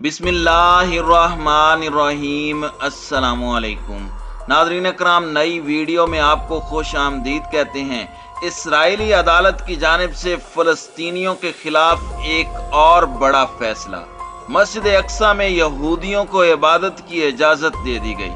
बिस्मिल्लाहिर्रहमानिर्रहीम। अस्सलामुअलैकुम नाज़रीन अकराम, नई वीडियो में आपको खुश आमदीद कहते हैं। इसराइली अदालत की जानिब से फ़लस्तीनियों के खिलाफ एक और बड़ा फैसला। मस्जिद अक्सा में यहूदियों को इबादत की इजाज़त दे दी गई।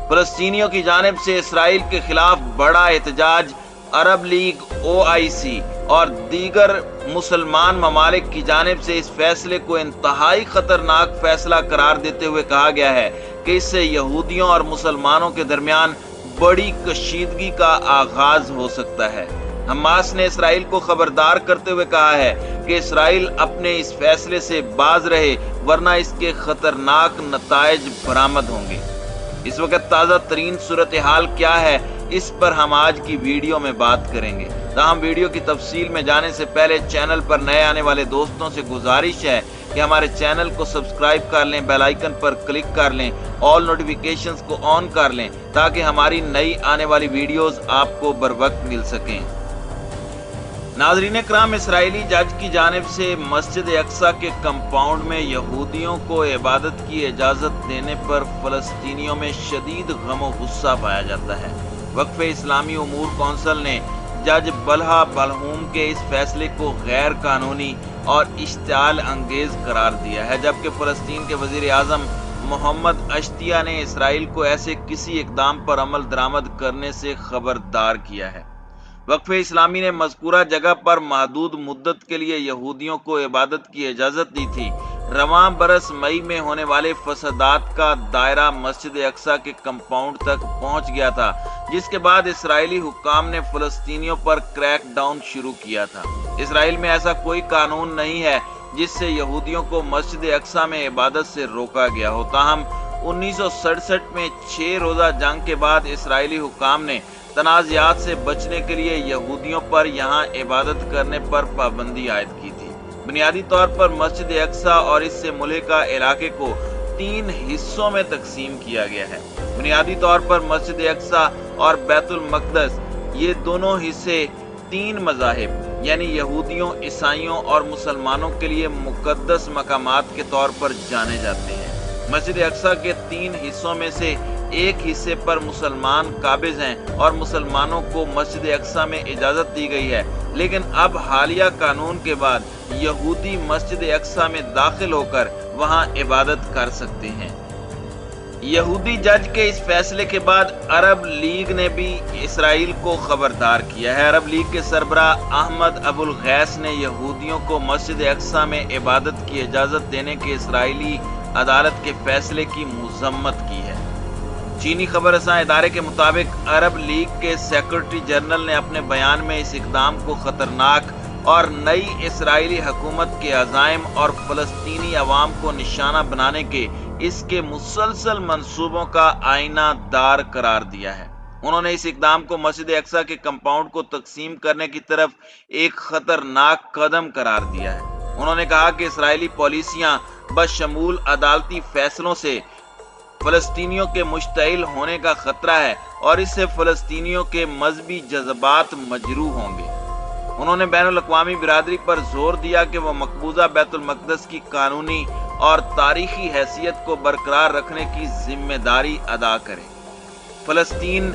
फ़लस्तीनियों की जानिब से इसराइल के खिलाफ बड़ा एहतजाज। अरब लीग, OIC और दीगर मुसलमान ममालिक की जानिब से इस फैसले को इंतहाई खतरनाक फैसला करार देते हुए कहा गया है कि इससे यहूदियों और मुसलमानों के दरमियान बड़ी कशीदगी का आगाज हो सकता है। हमास ने इसराइल को खबरदार करते हुए कहा है कि इसराइल अपने इस फैसले से बाज रहे, वरना इसके खतरनाक नताइज बरामद होंगे। इस वक्त ताज़ा तरीन सूरत हाल क्या है, इस पर हम आज की वीडियो में बात करेंगे। ताहम वीडियो की तफसील में जाने से पहले चैनल पर नए आने वाले दोस्तों से गुजारिश है कि हमारे चैनल को सब्सक्राइब कर लें, बेल आइकन पर क्लिक कर लें, ऑल नोटिफिकेशंस को ऑन कर लें ताकि हमारी नई आने वाली वीडियोस आपको बर वक्त मिल सकें। नाज़रीन कराम, इसराइली जज की जानिब से मस्जिद अक्सा के कंपाउंड में यहूदियों को इबादत की इजाज़त देने पर फ़लस्तीनियों में शदीद गम और गुस्सा पाया जाता है। वक्फ इस्लामी उमूर कौंसिल ने जज बल्हा बलहूम के इस फैसले को गैर कानूनी और इश्तिआल अंगेज करार दिया है, जबकि फ़लस्तीन के वज़ीर आज़म मोहम्मद अश्तिया ने इसराइल को ऐसे किसी इक़दाम पर अमल दरामद करने से खबरदार किया है। वक्फ इस्लामी ने मज़कूरा जगह पर महदूद मुद्दत के लिए यहूदियों को इबादत की इजाज़त दी थी। रवां बरस मई में होने वाले फसादात का दायरा मस्जिद अक्सा के कंपाउंड तक पहुंच गया था, जिसके बाद इसराइली हुक्काम ने फ़लस्तीनियों पर क्रैक डाउन शुरू किया था। इसराइल में ऐसा कोई कानून नहीं है जिससे यहूदियों को मस्जिद अक्सा में इबादत से रोका गया हो। ताहम 1967 में 6 रोज़ा जंग के बाद इसराइली हुक्काम ने तनाज़ात से बचने के लिए यहूदियों पर यहाँ इबादत करने पर पाबंदी आयद की थी। बुनियादी तौर पर मस्जिद अक्सा और इससे मुल्हिका इलाके को 3 हिस्सों में तकसीम किया गया है। बुनियादी तौर पर मस्जिद अक्सा और बैतुल मक़दस, ये दोनों हिस्से 3 मज़ाहिब यानी यहूदियों, ईसाइयों और मुसलमानों के लिए मुक़द्दस मकामात के तौर पर जाने जाते हैं। मस्जिद अक्सा के 3 हिस्सों में से एक हिस्से पर मुसलमान काबिज हैं और मुसलमानों को मस्जिद अक्सा में इजाज़त दी गई है, लेकिन अब हालिया कानून के बाद यहूदी मस्जिद अक्सा में दाखिल होकर वहां इबादत कर सकते हैं। यहूदी जज के इस फैसले के बाद अरब लीग ने भी इसराइल को खबरदार किया है। अरब लीग के सरबराह अहमद अबुल गैस ने यहूदियों को मस्जिद अक्सा में इबादत की इजाज़त देने के इसराइली अदालत के फैसले की मज़म्मत की है। चीनी खबरसां इदारे के मुताबिक अरब लीग के सेक्रेटरी जनरल ने अपने बयान में इस इक़दाम को खतरनाक और नई इसराइली हुकूमत के अज़ाइम और फ़लस्तीनी अवाम को निशाना बनाने के इसके मुसलसल मंसूबों का आईना दार करार दिया है। उन्होंने इस इक़दाम को मस्जिद अक्सा के कंपाउंड को तकसीम करने की तरफ एक खतरनाक कदम करार दिया है। उन्होंने कहा कि इसराइली पॉलिसियां बशमूल अदालती फैसलों से फ़लस्तीनियों के मुश्तइल होने का खतरा है और इससे फ़लस्तीनियों के मजहबी जज्बात मजरूह होंगे। उन्होंने बैनुल अक़वामी बिरादरी पर जोर दिया कि वह मकबूजा बैतुल मक़दस की कानूनी और तारीखी हैसियत को बरकरार रखने की जिम्मेदारी अदा करे। फ़लस्तीन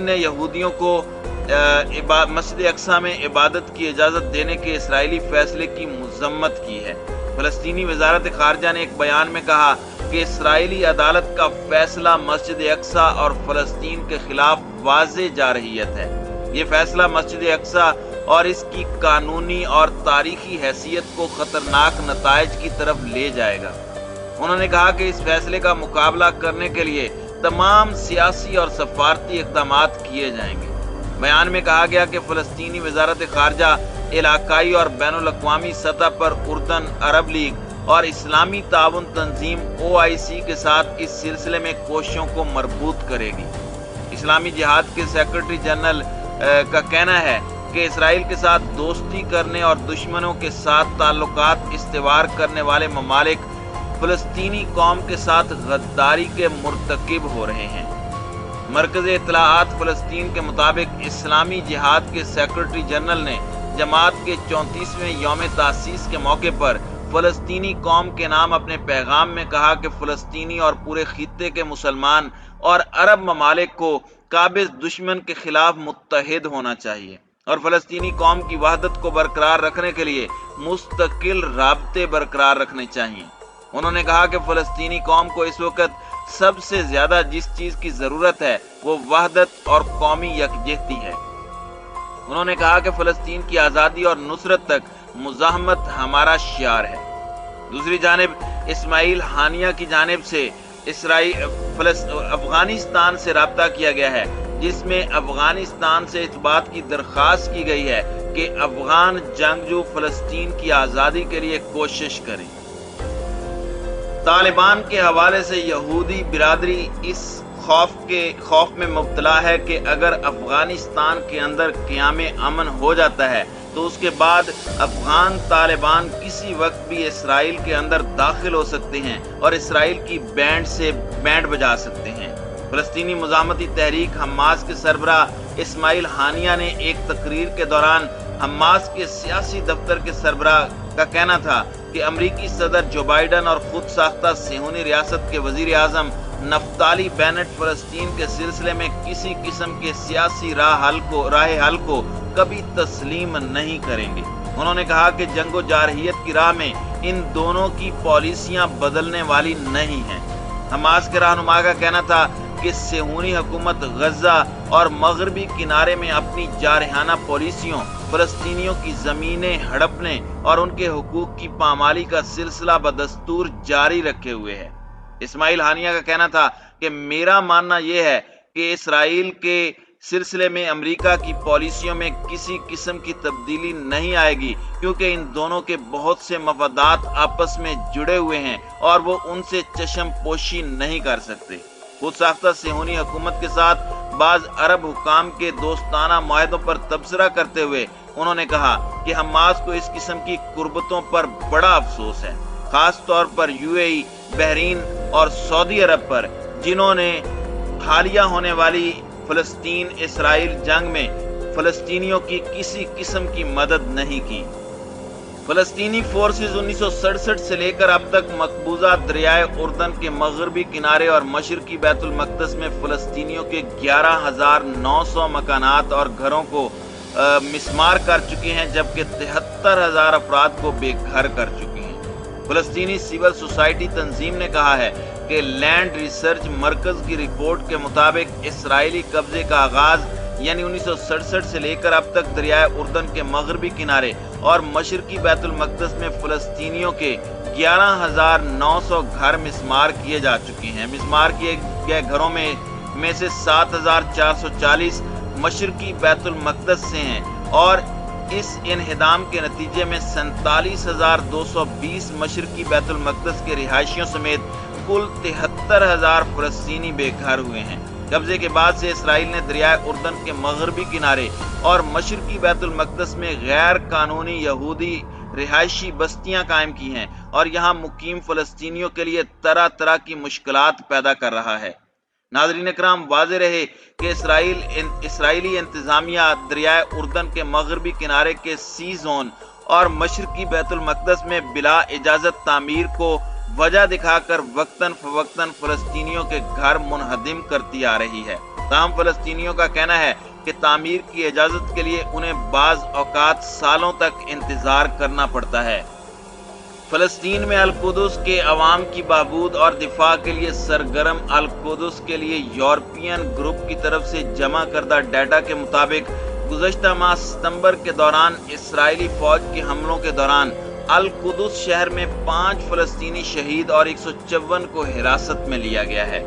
ने यहूदियों को मस्जिद अक्सा में इबादत की इजाज़त देने के इसराइली फैसले की मज़म्मत की है। फ़लस्तीनी वज़ारत ख़ारजा ने एक बयान में कहा कि इसराइली अदालत का फैसला मस्जिद अक्सा और फ़लस्तीन के खिलाफ वाज़े जारहियत है। ये फैसला मस्जिद अक्सा और इसकी कानूनी और तारीखी हैसियत को खतरनाक नताइज की तरफ ले जाएगा। उन्होंने कहा कि इस फैसले का मुकाबला करने के लिए तमाम सियासी और सफारती इक़दामात किए जाएंगे। बयान में कहा गया कि फ़लस्तीनी वज़ारत ख़ारजा इलाकाई और बैनुल अक़वामी सतह पर उर्दन, अरब लीग और इस्लामी ताउन तंजीम OIC के साथ इस सिलसिले में कोशिशों को मरबूत करेगी। इस्लामी जिहाद के सेक्रेटरी जनरल का कहना है कि इसराइल के साथ दोस्ती करने और दुश्मनों के साथ ताल्लुकात इस्तेवार करने वाले ममालिक फ़लस्तीनी कौम के साथ गद्दारी के मुर्तकिब हो रहे हैं। मरकज़ इत्तलाआत फ़लस्तीन के मुताबिक इस्लामी जिहाद के सेक्रेटरी जनरल ने जमात के 34वें यौम तासीस के मौके पर فلسطینی قوم کے نام اپنے پیغام میں کہا کہ فلسطینی اور پورے خطے کے مسلمان اور عرب ممالک کو قابض دشمن کے خلاف متحد ہونا چاہیے اور فلسطینی قوم کی وحدت کو برقرار رکھنے کے لیے مستقل رابطے برقرار رکھنے چاہیے۔ انہوں نے کہا کہ فلسطینی قوم کو اس وقت سب سے زیادہ جس چیز کی ضرورت ہے وہ وحدت اور قومی یکجہتی ہے۔ انہوں نے کہا کہ فلسطین کی آزادی اور نصرت تک مزاحمت ہمارا شعار ہے۔ دوسری جانب اسماعیل ہانیہ کی جانب سے افغانستان سے رابطہ کیا گیا ہے، جس میں افغانستان سے اس بات کی درخواست کی گئی ہے کہ افغان جنگجو فلسطین کی آزادی کے لیے کوشش کریں۔ طالبان کے حوالے سے یہودی برادری اس خوف میں مبتلا ہے کہ اگر افغانستان کے اندر قیام امن ہو جاتا ہے تو اس کے بعد افغان طالبان کسی وقت بھی اسرائیل کے اندر داخل ہو سکتے ہیں اور اسرائیل کی بینڈ سے بینڈ بجا سکتے ہیں۔ فلسطینی مزاحمتی تحریک حماس کے سربراہ اسماعیل ہانیہ نے ایک تقریر کے دوران حماس کے سیاسی دفتر کے سربراہ کا کہنا تھا کہ امریکی صدر جو بائیڈن اور خود ساختہ صہیونی ریاست کے وزیر اعظم نفتالی بینٹ فلسطین کے سلسلے میں کسی قسم کے سیاسی راہ حل کو کبھی تسلیم نہیں کریں گے۔ انہوں نے کہا کہ جنگ و جارحیت کی راہ میں ان دونوں کی پالیسیاں بدلنے والی نہیں ہیں۔ حماس کے رہنما کا کہنا تھا کہ صہیونی حکومت غزہ اور مغربی کنارے میں اپنی جارحانہ پالیسیوں، فلسطینیوں کی زمینیں ہڑپنے اور ان کے حقوق کی پامالی کا سلسلہ بدستور جاری رکھے ہوئے ہے۔ اسماعیل ہانیہ کا کہنا تھا کہ میرا ماننا یہ ہے کہ اسرائیل کے سلسلے میں امریکہ کی پالیسیوں میں کسی قسم کی تبدیلی نہیں آئے گی، کیونکہ ان دونوں کے بہت سے مفادات آپس میں جڑے ہوئے ہیں اور وہ ان سے چشم پوشی نہیں کر سکتے۔ خود ساختہ صہیونی حکومت کے ساتھ بعض عرب حکام کے دوستانہ معاہدوں پر تبصرہ کرتے ہوئے انہوں نے کہا کہ حماس کو اس قسم کی قربتوں پر بڑا افسوس ہے، خاص طور پر UAE، بحرین اور سعودی عرب پر، جنہوں نے حالیہ ہونے والی فلسطین اسرائیل جنگ میں فلسطینیوں کی کسی قسم کی مدد نہیں کی۔ فلسطینی فورسز 1967 سے لے کر اب تک مقبوضہ دریائے اردن کے مغربی کنارے اور مشرقی بیت المقدس میں فلسطینیوں کے 11,900 مکانات اور گھروں کو مسمار کر چکی ہیں، جبکہ 73,000 افراد کو بے گھر کر چکی ہیں۔ فلسطینی سول سوسائٹی تنظیم نے کہا ہے کہ لینڈ ریسرچ مرکز کی رپورٹ کے مطابق اسرائیلی قبضے کا آغاز یعنی 1967 سے لے کر اب تک دریائے اردن کے مغربی کنارے اور مشرقی بیت المقدس میں فلسطینیوں کے 11,900 گھر مسمار کیے جا چکے ہیں۔ مسمار کیے گئے گھروں میں سے 7,440 مشرقی بیت المقدس سے ہیں اور اس انہدام کے نتیجے میں 47,220 مشرقی بیت المقدس کے رہائشیوں سمیت کل 73,000 فلسطینی بے گھر ہوئے ہیں۔ قبضے کے بعد سے اسرائیل نے دریائے اردن کے مغربی کنارے اور مشرقی بیت المقدس میں غیر قانونی یہودی رہائشی بستیاں قائم کی ہیں اور یہاں مقیم فلسطینیوں کے لیے طرح طرح کی مشکلات پیدا کر رہا ہے۔ ناظرین اکرام، واضح رہے کہ اسرائیلی انتظامیہ دریائے اردن کے مغربی کنارے کے سی زون اور مشرقی بیت المقدس میں بلا اجازت تعمیر کو وجہ دکھا کر وقتاً فوقتاً فلسطینیوں کے گھر منہدم کرتی آ رہی ہے۔ تاہم فلسطینیوں کا کہنا ہے کہ تعمیر کی اجازت کے لیے انہیں بعض اوقات سالوں تک انتظار کرنا پڑتا ہے۔ فلسطین میں القدس کے عوام کی بہبود اور دفاع کے لیے سرگرم القدس کے لیے یورپین گروپ کی طرف سے جمع کردہ ڈیٹا کے مطابق گزشتہ ماہ ستمبر کے دوران اسرائیلی فوج کے حملوں کے دوران القدس شہر میں 5 فلسطینی شہید اور 154 کو حراست میں لیا گیا ہے۔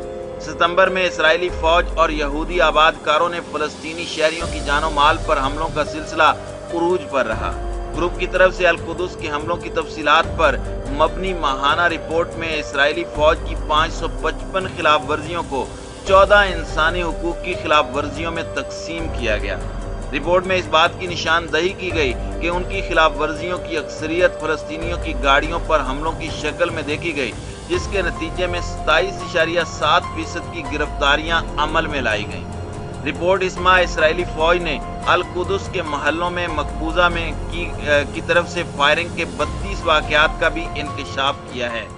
ستمبر میں اسرائیلی فوج اور یہودی آباد کاروں نے فلسطینی شہریوں کی جان و مال پر حملوں کا سلسلہ عروج پر رہا۔ گروپ کی طرف سے القدس کے حملوں کی تفصیلات پر مبنی ماہانہ رپورٹ میں اسرائیلی فوج کی 555 خلاف ورزیوں کو 14 انسانی حقوق کی خلاف ورزیوں میں تقسیم کیا گیا۔ رپورٹ میں اس بات کی نشاندہی کی گئی کہ ان کی خلاف ورزیوں کی اکثریت فلسطینیوں کی گاڑیوں پر حملوں کی شکل میں دیکھی گئی، جس کے نتیجے میں 27.7% کی گرفتاریاں عمل میں لائی گئیں۔ رپورٹ اس ماہ اسرائیلی فوج نے القدس کے محلوں میں مقبوضہ میں کی طرف سے فائرنگ کے 32 واقعات کا بھی انکشاف کیا ہے۔